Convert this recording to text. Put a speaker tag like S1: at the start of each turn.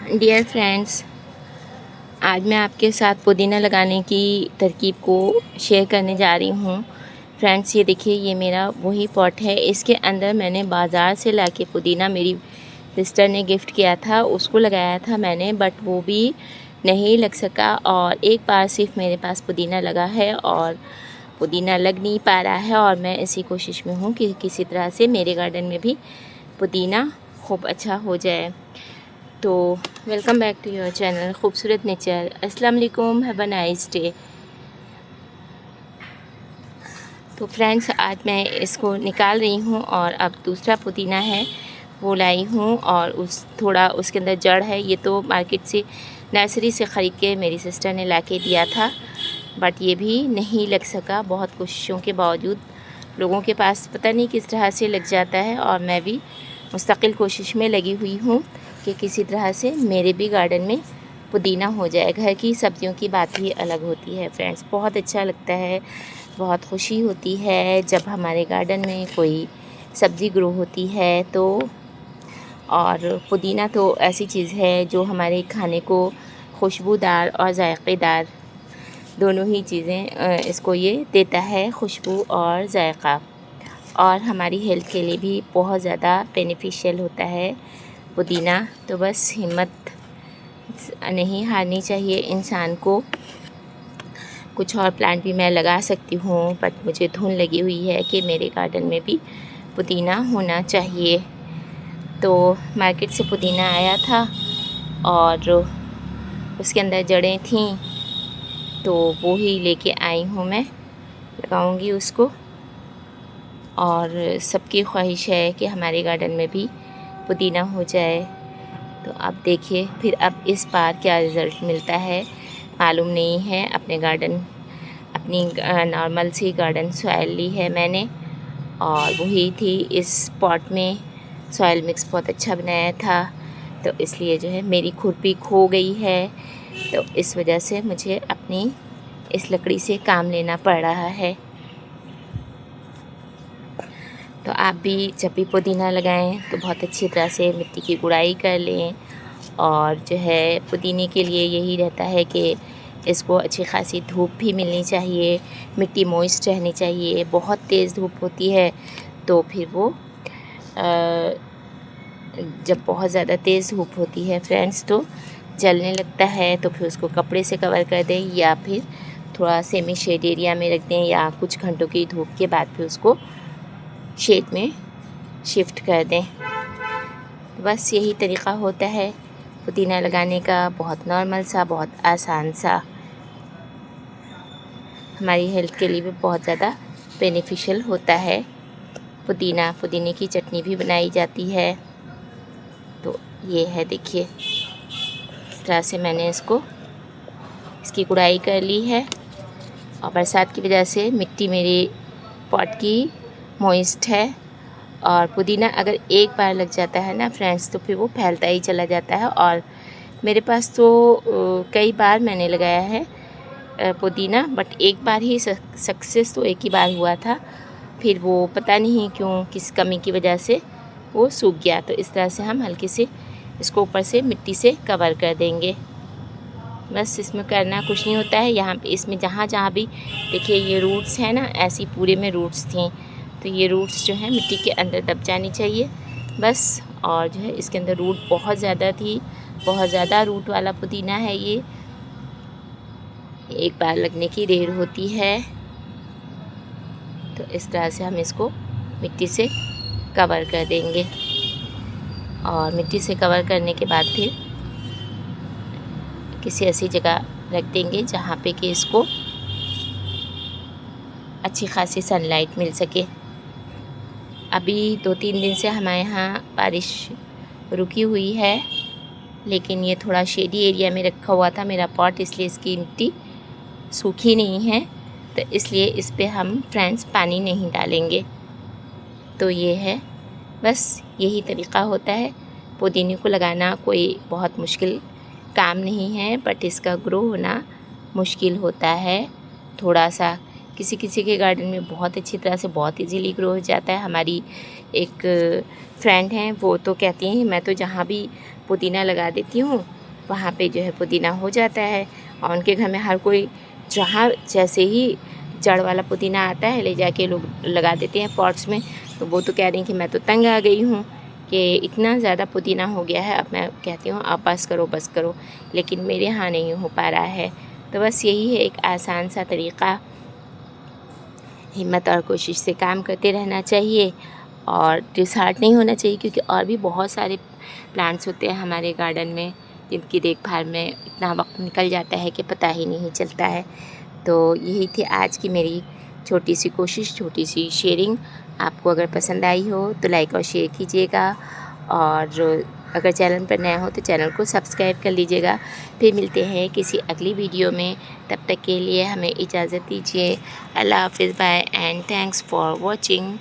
S1: Dear friends, आज मैं आपके साथ पुदीना लगाने की तरकीब को शेयर करने जा रही हूँ। फ्रेंड्स, ये देखिए, ये मेरा वही पॉट है। इसके अंदर मैंने बाज़ार से लाके पुदीना मेरी सिस्टर ने गिफ्ट किया था, उसको लगाया था मैंने, बट वो भी नहीं लग सका। और एक बार सिर्फ मेरे पास पुदीना लगा है और पुदीना लग नहीं पा रहा है। और मैं इसी कोशिश में हूँ कि किसी तरह से मेरे गार्डन में भी पुदीना खूब अच्छा हो जाए। तो welcome back to your channel खूबसूरत नेचर। अस्सलाम वालेकुम, हैव अ नाइस डे। तो फ्रेंड्स, आज मैं इसको निकाल रही हूँ और अब दूसरा पुदीना है वो लाई हूँ, और थोड़ा उसके अंदर जड़ है। ये तो मार्केट से, नर्सरी से ख़रीद के मेरी सिस्टर ने लाके दिया था, बट ये भी नहीं लग सका। बहुत कोशिशों के बावजूद लोगों के पास पता नहीं किस तरह से लग जाता है, और मैं भी मुस्तकिल कोशिश में लगी हुई हूँ कि किसी तरह से मेरे भी गार्डन में पुदीना हो जाए। घर की सब्जियों की बात ही अलग होती है फ्रेंड्स। बहुत अच्छा लगता है, बहुत खुशी होती है जब हमारे गार्डन में कोई सब्ज़ी ग्रो होती है। तो और पुदीना तो ऐसी चीज़ है जो हमारे खाने को खुशबूदार और जायकेदार दोनों ही चीज़ें इसको ये देता है, खुशबू और जायका। और हमारी हेल्थ के लिए भी बहुत ज़्यादा बेनिफिशियल होता है पुदीना। तो बस हिम्मत नहीं हारनी चाहिए इंसान को। कुछ और प्लांट भी मैं लगा सकती हूँ, बट मुझे धुन लगी हुई है कि मेरे गार्डन में भी पुदीना होना चाहिए। तो मार्केट से पुदीना आया था और उसके अंदर जड़ें थीं, तो वो ही लेके आई हूँ मैं, लगाऊंगी उसको। और सबकी ख्वाहिश है कि हमारे गार्डन में भी पुदीना हो जाए। तो अब देखिए फिर अब इस बार क्या रिज़ल्ट मिलता है मालूम नहीं है। अपनी नॉर्मल सी गार्डन सॉइल ली है मैंने, और वही थी। इस पॉट में सॉइल मिक्स बहुत अच्छा बनाया था, तो इसलिए जो है मेरी खुरपी खो गई है, तो इस वजह से मुझे अपनी इस लकड़ी से काम लेना पड़ रहा है। तो आप भी जब भी पुदीना लगाएं तो बहुत अच्छी तरह से मिट्टी की गुड़ाई कर लें। और जो है पुदीने के लिए यही रहता है कि इसको अच्छी खासी धूप भी मिलनी चाहिए, मिट्टी मॉइस्ट रहनी चाहिए। बहुत तेज़ धूप होती है तो फिर वो जब बहुत ज़्यादा तेज़ धूप होती है फ्रेंड्स तो जलने लगता है। तो फिर उसको कपड़े से कवर कर दें, या फिर थोड़ा सेमी शेड एरिया में रख दें, या कुछ घंटों की धूप के बाद फिर उसको शेड में शिफ्ट कर दें। बस यही तरीक़ा होता है पुदीना लगाने का, बहुत नॉर्मल सा, बहुत आसान सा। हमारी हेल्थ के लिए भी बहुत ज़्यादा बेनिफिशियल होता है पुदीने की चटनी भी बनाई जाती है। तो ये है, देखिए इस तरह से मैंने इसकी गुड़ाई कर ली है। और बरसात की वजह से मिट्टी मेरी पॉट की मॉइस्ट है, और पुदीना अगर एक बार लग जाता है ना फ्रेंड्स तो फिर वो फैलता ही चला जाता है। और मेरे पास तो कई बार मैंने लगाया है पुदीना, बट एक बार ही सक्सेस तो एक ही बार हुआ था। फिर वो पता नहीं क्यों, किस कमी की वजह से वो सूख गया। तो इस तरह से हम हल्के से इसको ऊपर से मिट्टी से कवर कर देंगे। बस इसमें करना कुछ नहीं होता है। यहाँ पे इसमें जहाँ जहाँ भी देखिए ये रूट्स हैं ना, ऐसी पूरे में रूट्स थी, तो ये रूट्स जो है मिट्टी के अंदर दब जानी चाहिए बस। और जो है इसके अंदर रूट बहुत ज़्यादा थी, बहुत ज़्यादा रूट वाला पुदीना है ये। एक बार लगने की देर होती है। तो इस तरह से हम इसको मिट्टी से कवर कर देंगे, और मिट्टी से कवर करने के बाद फिर किसी ऐसी जगह रख देंगे जहाँ पे कि इसको अच्छी खासी सनलाइट मिल सके। अभी 2-3 दिन से हमारे यहाँ बारिश रुकी हुई है, लेकिन ये थोड़ा शेडी एरिया में रखा हुआ था मेरा पॉट, इसलिए इसकी मिट्टी सूखी नहीं है, तो इसलिए इस पे हम फ्रेंड्स पानी नहीं डालेंगे। तो ये है, बस यही तरीक़ा होता है पुदीने को लगाना। कोई बहुत मुश्किल काम नहीं है, बट इसका ग्रो होना मुश्किल होता है थोड़ा सा। किसी किसी के गार्डन में बहुत अच्छी तरह से बहुत इजीली ग्रो हो जाता है। हमारी एक फ्रेंड हैं, वो तो कहती हैं मैं तो जहाँ भी पुदीना लगा देती हूँ, वहाँ पे जो है पुदीना हो जाता है। और उनके घर में हर कोई जहाँ जैसे ही जड़ वाला पुदीना आता है ले जाके लोग लगा देते हैं पॉट्स में। तो वो तो कह रही कि मैं तो तंग आ गई हूँ कि इतना ज़्यादा पुदीना हो गया है। अब मैं कहती हूँ आप बस करो, लेकिन मेरे यहाँ नहीं हो पा रहा है। तो बस यही है एक आसान सा तरीक़ा, हिम्मत और कोशिश से काम करते रहना चाहिए और डिसहार्ट नहीं होना चाहिए, क्योंकि और भी बहुत सारे प्लांट्स होते हैं हमारे गार्डन में जिनकी देखभाल में इतना वक्त निकल जाता है कि पता ही नहीं चलता है। तो यही थी आज की मेरी छोटी सी कोशिश, छोटी सी शेयरिंग। आपको अगर पसंद आई हो तो लाइक और शेयर कीजिएगा, और अगर चैनल पर नया हो तो चैनल को सब्सक्राइब कर लीजिएगा। फिर मिलते हैं किसी अगली वीडियो में, तब तक के लिए हमें इजाज़त दीजिए। अल्लाह हाफ़िज़, bye and thanks for watching.